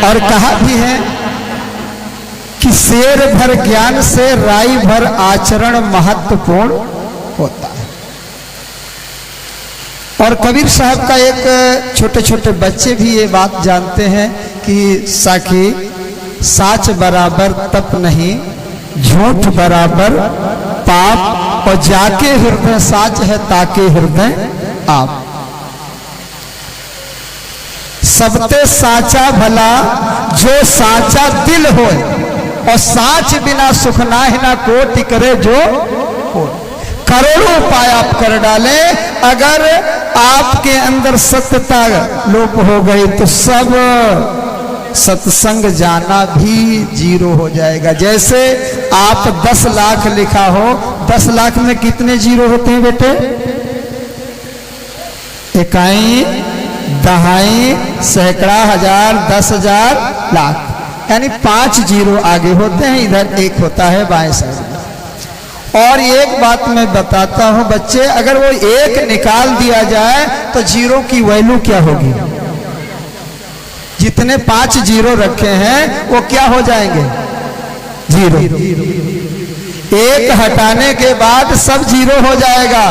और कहा भी है कि शेर भर ज्ञान से राई भर आचरण महत्वपूर्ण होता है। और कबीर साहब का एक छोटे छोटे बच्चे भी ये बात जानते हैं कि साकी साच बराबर तप नहीं, झूठ बराबर पाप, और जाके हृदय साच है ताके हृदय आप। सबते साचा भला जो साचा दिल हो, और साच बिना सुख नाहि ना कोटि करे जो हो। करोड़ों उपाय आप कर डाले, अगर आपके अंदर सत्यता लोप हो गई तो सब सत्संग जाना भी जीरो हो जाएगा। जैसे आप 10 लाख लिखा हो, 10 लाख में कितने जीरो होते हैं बेटे? इकाई, दहाई, सैकड़ा, हजार, 10,000, लाख, यानी 5 जीरो आगे होते हैं, इधर 1 होता है बाएं साइड। और एक बात मैं बताता हूं बच्चे, अगर वो 1 निकाल दिया जाए तो जीरो की वैल्यू क्या होगी? जितने 5 जीरो रखे हैं वो क्या हो जाएंगे? जीरो। 1 हटाने के बाद सब जीरो हो जाएगा।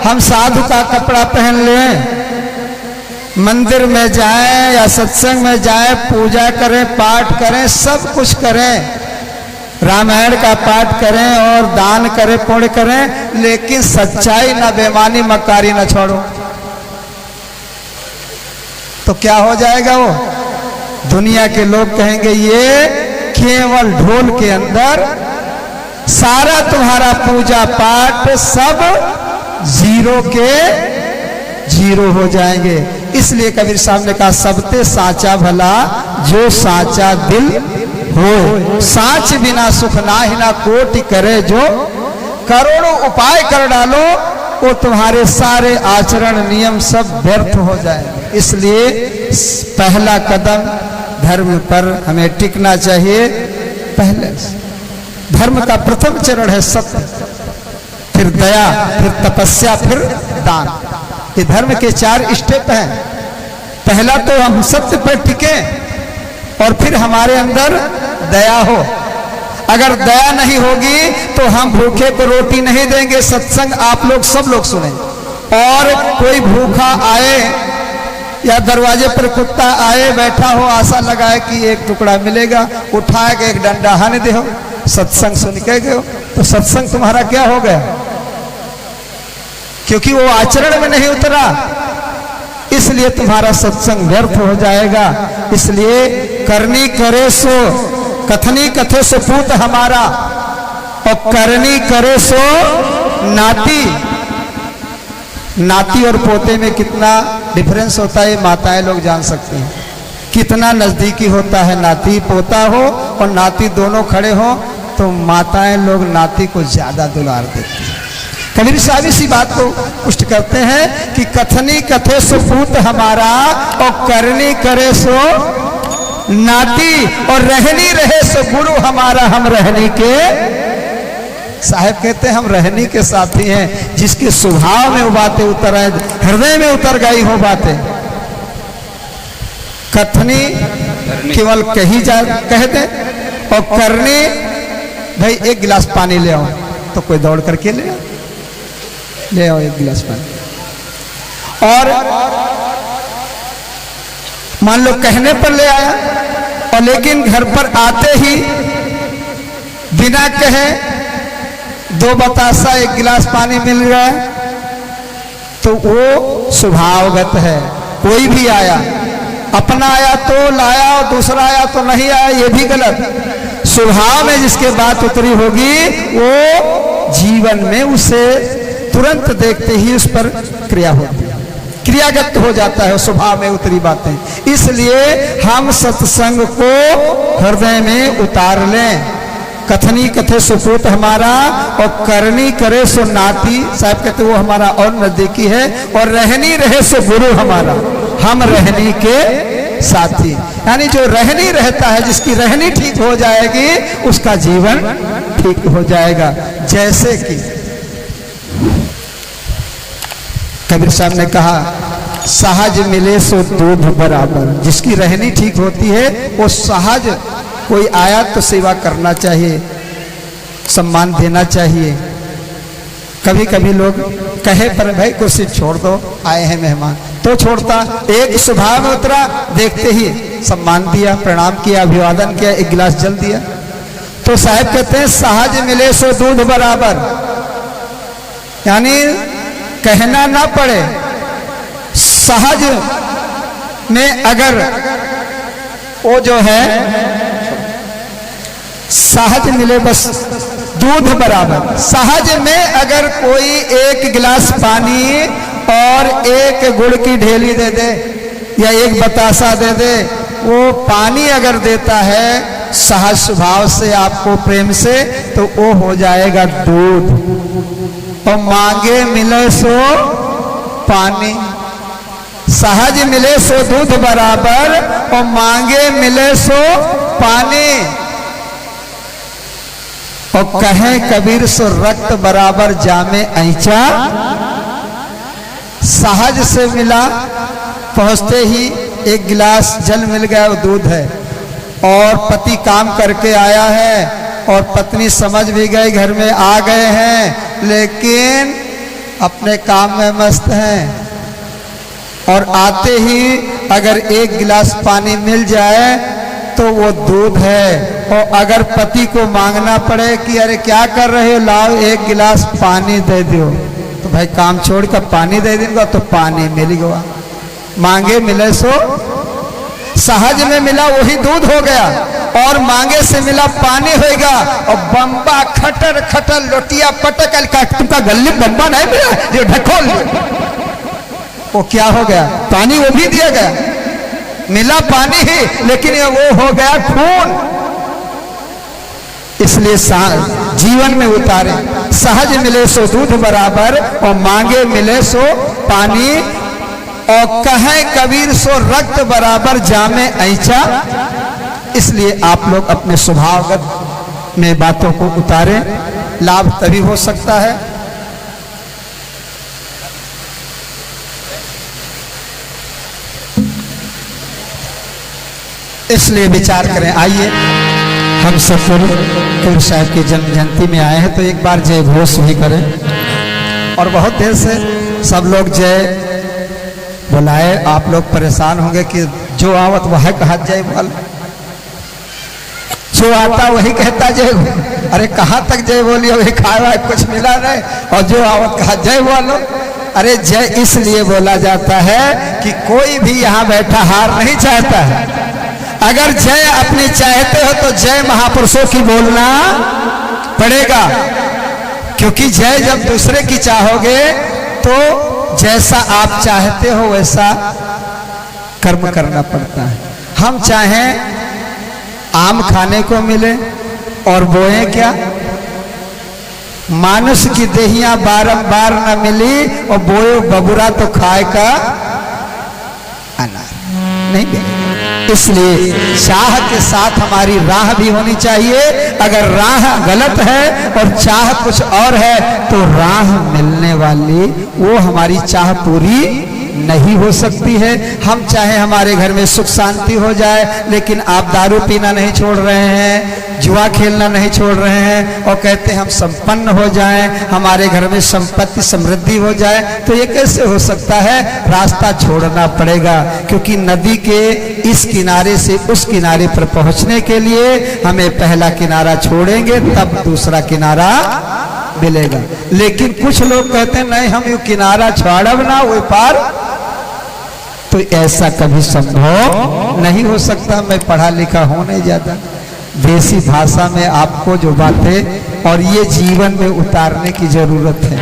हम साधु का कपड़ा पहन लें, मंदिर में जाएं या सत्संग में जाएं, पूजा करें, पाठ करें, सब कुछ करें, रामायण का पाठ करें और दान करें, पुण्य करें, लेकिन सच्चाई ना, बेईमानी, मक्कारी ना छोड़ो तो क्या हो जाएगा? वो दुनिया के लोग कहेंगे ये केवल ढोल के अंदर सारा तुम्हारा पूजा पाठ सब जीरो के जीरो हो जाएंगे। इसलिए कबीर साहब ने कहा सबते साचा भला जो साचा दिल हो, साच बिना सुख नाहि ना कोटि करे जो। करोड़ों उपाय कर डालो, वो तुम्हारे सारे आचरण नियम सब व्यर्थ हो जाएंगे। इसलिए पहला कदम धर्म पर हमें टिकना चाहिए। पहले धर्म का प्रथम चरण है सत्य, फिर दया, फिर तपस्या, फिर दान। ये धर्म के 4 स्टेप हैं। पहला तो हम सत्य पर टिके और फिर हमारे अंदर दया हो। अगर दया नहीं होगी तो हम भूखे को रोटी नहीं देंगे। सत्संग आप लोग सब लोग सुने, और कोई भूखा आए या दरवाजे पर कुत्ता आए बैठा हो, आशा लगाए कि 1 टुकड़ा मिलेगा, उठा के 1 डंडा हाने दे हो, सत्संग सुन के गए हो, तो सत्संग तुम्हारा क्या हो गया? क्योंकि वो आचरण में नहीं उतरा, इसलिए तुम्हारा सत्संग व्यर्थ हो जाएगा। इसलिए करनी करे सो, कथनी कथे सो पूत हमारा, और करनी करे सो नाती। नाती और पोते में कितना डिफरेंस होता है माताएं लोग जान सकती हैं। कितना नजदीकी होता है, नाती पोता हो और नाती दोनों खड़े हो तो माताएं लोग नाती को ज्यादा दुलार देती हैं। कबीर साहब इसी बात को पुष्ट करते हैं कि कथनी कथे सो पूत हमारा, और करनी करे सो नाती, और रहनी रहे सो गुरु हमारा। हम रहनी के साहब कहते हैं हम रहनी के साथी हैं। जिसके स्वभाव में वो बातें उतर आए, हृदय में उतर गई हो बातें। कथनी केवल कही जा कह दे, और करनी भाई 1 गिलास पानी ले आओ, तो कोई दौड़ करके ले आओ 1 गिलास पानी। और मान लो कहने पर ले आया, और लेकिन घर पर आते ही बिना कहे 2 बतासा 1 गिलास पानी मिल रहा है, तो वो स्वभावगत है। कोई भी आया, अपना आया तो लाया और दूसरा आया तो नहीं आया, ये भी गलत। स्वभाव में जिसके बात उतरी होगी वो जीवन में उसे तुरंत देखते ही उस पर क्रिया होती है, क्रियागत हो जाता है स्वभाव में उतरी बातें। इसलिए हम सत्संग को हृदय में उतार लें। कथनी कथे सुपूत हमारा, और करनी करे सो नाती। साहब कहते वो हमारा और नजदीकी है, और रहनी रहे सो गुरु हमारा। हम रहनी के साथी, यानी जो रहनी रहता है, जिसकी रहनी ठीक हो जाएगी उसका जीवन ठीक हो जाएगा। जैसे कि कबीर साहब ने कहा सहज मिले सो दूध बराबर। जिसकी रहनी ठीक होती है वो सहज, कोई आया तो सेवा करना चाहिए, सम्मान देना चाहिए। कभी कभी लोग कहे पर भाई कुर्सी छोड़ दो, आए हैं मेहमान, तो छोड़ता। एक स्वभाव में उतरा, देखते ही सम्मान दिया, प्रणाम किया, अभिवादन किया, एक गिलास जल दिया। तो साहब कहते हैं सहज मिले सो दूध बराबर, यानी कहना ना पड़े। सहज में अगर वो जो है सहज मिले बस दूध बराबर। सहज में अगर कोई एक गिलास पानी और एक गुड़ की ढेली दे दे या एक बतासा दे दे, वो पानी अगर देता है सहज स्वभाव से आपको प्रेम से, तो वो हो जाएगा दूध। और मांगे मिले सो पानी, सहज मिले सो दूध बराबर और मांगे मिले सो पानी। और कहे कबीर सो रक्त बराबर जामे ऐचा। सहज से मिला, पहुंचते ही एक गिलास जल मिल गया, वो दूध है। और पति काम करके आया है और पत्नी समझ भी गई, घर में आ गए हैं, लेकिन अपने काम में मस्त हैं। और आते ही अगर एक गिलास पानी मिल जाए तो वो दूध है। और अगर पति को मांगना पड़े कि अरे क्या कर रहे हो, लाओ एक गिलास पानी दे दो, तो भाई काम छोड़कर पानी दे दूंगा, तो पानी मिल गया। मांगे मिले सो, सहज में मिला वही दूध हो गया, और मांगे से मिला पानी होगा। और बम्बा खटर खटर लोटिया पटक, तुमका गले बम्बा नहीं मिला, जो ढकोल वो क्या हो गया, पानी वो भी दिया गया, मिला पानी ही, लेकिन वो हो गया खून। इसलिए जीवन में उतारे, सहज मिले सो दूध बराबर और मांगे मिले सो पानी। और कहे कबीर सो रक्त बराबर जामे ऐचा। इसलिए आप लोग अपने स्वभावगत में बातों को उतारें, लाभ तभी हो सकता है। इसलिए विचार करें। आइए हम सब कबीर साहब की जन्म जयंती में आए हैं, तो एक बार जय घोष भी करें। और बहुत देर से सब लोग जय बुलाए, आप लोग परेशान होंगे कि जो आवत वह कहा जय बोल, जो आता वही कहता जय। अरे कहाँ तक जय बोलिए, वही खाया कुछ मिला नहीं, और जो आवत कहा जय बोलो। अरे जय इसलिए बोला जाता है कि कोई भी यहाँ बैठा हार नहीं चाहता है। अगर जय अपनी चाहते हो तो जय महापुरुषों की बोलना पड़ेगा, क्योंकि जय जब दूसरे की चाहोगे तो जैसा आप चाहते हो वैसा कर्म करना पड़ता है। हम चाहें आम खाने को मिले और बोए क्या, मानुष की देहियां बारंबार न मिली और बोए बबुरा तो खाए का अनार नहीं मिलेगा। इसलिए चाह के साथ हमारी राह भी होनी चाहिए। अगर राह गलत है और चाह कुछ और है तो राह मिलने वाली वो हमारी चाह पूरी नहीं हो सकती है। हम चाहे हमारे घर में सुख शांति हो जाए, लेकिन आप दारू पीना नहीं छोड़ रहे हैं, जुआ खेलना नहीं छोड़ रहे हैं और कहते हैं हम संपन्न हो जाएं, हमारे घर में संपत्ति समृद्धि हो जाए, तो ये कैसे हो सकता है? रास्ता छोड़ना पड़ेगा, क्योंकि नदी के इस किनारे से उस किनारे पर पहुंचने के लिए हमें पहला किनारा छोड़ेंगे तब दूसरा किनारा मिलेगा। लेकिन कुछ लोग कहते हैं नहीं हम यू किनारा छोड़ब ना वो पार, तो ऐसा कभी संभव नहीं हो सकता। मैं पढ़ा लिखा हूं नहीं ज्यादा, देसी भाषा में आपको जो बातें और ये जीवन में उतारने की जरूरत है।